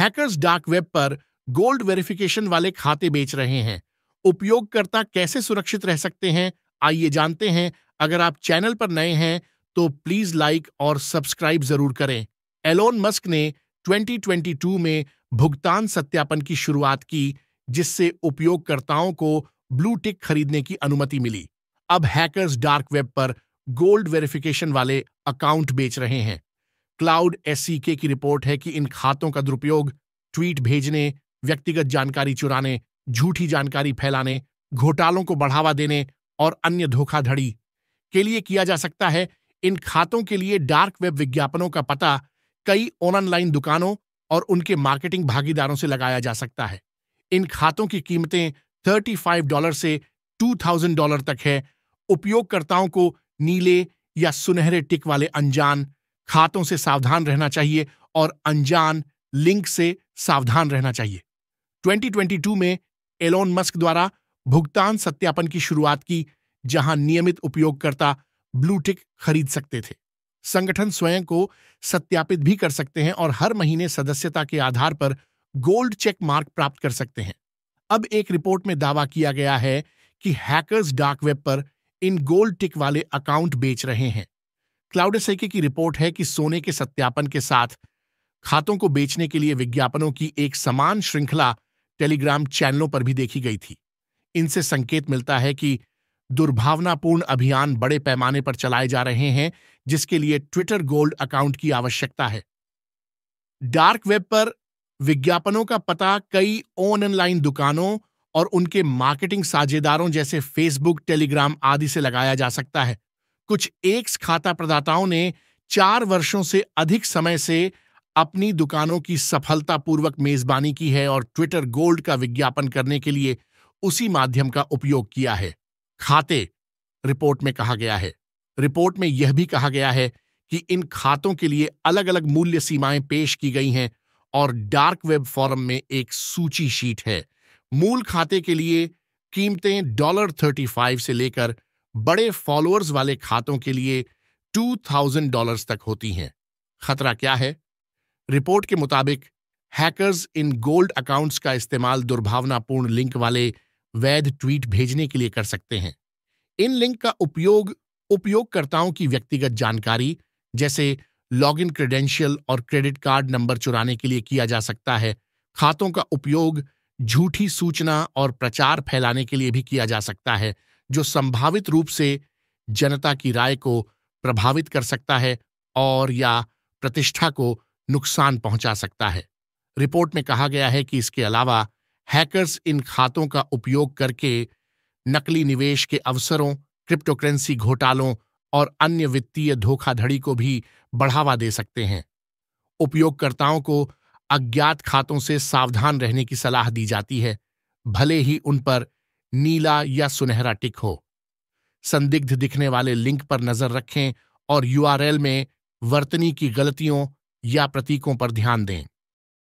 Hackers dark web पर gold verification वाले खाते बेच रहे हैं। उपयोगकर्ता कैसे सुरक्षित रह सकते हैं, आइए जानते हैं। अगर आप चैनल पर नए हैं तो प्लीज लाइक और सब्सक्राइब जरूर करें। एलोन मस्क ने 2022 में भुगतान सत्यापन की शुरुआत की, जिससे उपयोगकर्ताओं को ब्लू टिक खरीदने की अनुमति मिली। अब हैकर्स डार्क वेब पर गोल्ड वेरिफिकेशन वाले अकाउंट बेच रहे हैं। क्लाउड एससीके की रिपोर्ट है कि इन खातों का दुरुपयोग ट्वीट भेजने, व्यक्तिगत जानकारी चुराने, झूठी जानकारी फैलाने, घोटालों को बढ़ावा देने और अन्य धोखाधड़ी के लिए किया जा सकता है। इन खातों के लिए डार्क वेब विज्ञापनों का पता कई ऑनलाइन दुकानों और उनके मार्केटिंग भागीदारों से लगाया जा सकता है। इन खातों की कीमतें $35 से $2000 तक है। उपयोगकर्ताओं को नीले या सुनहरे टिक वाले अनजान खातों से सावधान रहना चाहिए और अनजान लिंक से सावधान रहना चाहिए। 2022 में एलोन मस्क द्वारा भुगतान सत्यापन की शुरुआत की, जहां नियमित उपयोगकर्ता ब्लू टिक खरीद सकते थे। संगठन स्वयं को सत्यापित भी कर सकते हैं और हर महीने सदस्यता के आधार पर गोल्ड चेक मार्क प्राप्त कर सकते हैं। अब एक रिपोर्ट में दावा किया गया है कि हैकर्स डार्क वेब पर इन गोल्ड टिक वाले अकाउंट बेच रहे हैं। क्लाउड एससीके की रिपोर्ट है कि सोने के सत्यापन के साथ खातों को बेचने के लिए विज्ञापनों की एक समान श्रृंखला टेलीग्राम चैनलों पर भी देखी गई थी। इनसे संकेत मिलता है कि दुर्भावनापूर्ण अभियान बड़े पैमाने पर चलाए जा रहे हैं, जिसके लिए ट्विटर गोल्ड अकाउंट की आवश्यकता है। डार्क वेब पर विज्ञापनों का पता कई ऑनलाइन दुकानों और उनके मार्केटिंग साझेदारों जैसे फेसबुक, टेलीग्राम आदि से लगाया जा सकता है। कुछ एक्स खाता प्रदाताओं ने 4 वर्षों से अधिक समय से अपनी दुकानों की सफलतापूर्वक मेजबानी की है और ट्विटर गोल्ड का विज्ञापन करने के लिए उसी माध्यम का उपयोग किया है। खाते, रिपोर्ट में कहा गया है। रिपोर्ट में यह भी कहा गया है कि इन खातों के लिए अलग अलग मूल्य सीमाएं पेश की गई हैं और डार्क वेब फोरम में एक सूची शीट है। मूल खाते के लिए कीमतें $35 से लेकर बड़े फॉलोअर्स वाले खातों के लिए $2000 तक होती हैं। खतरा क्या है? रिपोर्ट के मुताबिक हैकर्स इन गोल्ड अकाउंट्स का इस्तेमाल दुर्भावनापूर्ण लिंक वाले वैध ट्वीट भेजने के लिए कर सकते हैं। इन लिंक का उपयोग उपयोगकर्ताओं की व्यक्तिगत जानकारी जैसे लॉगिन क्रेडेंशियल और क्रेडिट कार्ड नंबर चुराने के लिए किया जा सकता है। खातों का उपयोग झूठी सूचना और प्रचार फैलाने के लिए भी किया जा सकता है, जो संभावित रूप से जनता की राय को प्रभावित कर सकता है और या प्रतिष्ठा को नुकसान पहुंचा सकता है। रिपोर्ट में कहा गया है कि इसके अलावा हैकर्स इन खातों का उपयोग करके नकली निवेश के अवसरों, क्रिप्टोकरेंसी घोटालों और अन्य वित्तीय धोखाधड़ी को भी बढ़ावा दे सकते हैं। उपयोगकर्ताओं को अज्ञात खातों से सावधान रहने की सलाह दी जाती है, भले ही उन पर नीला या सुनहरा टिक हो। संदिग्ध दिखने वाले लिंक पर नजर रखें और यूआरएल में वर्तनी की गलतियों या प्रतीकों पर ध्यान दें।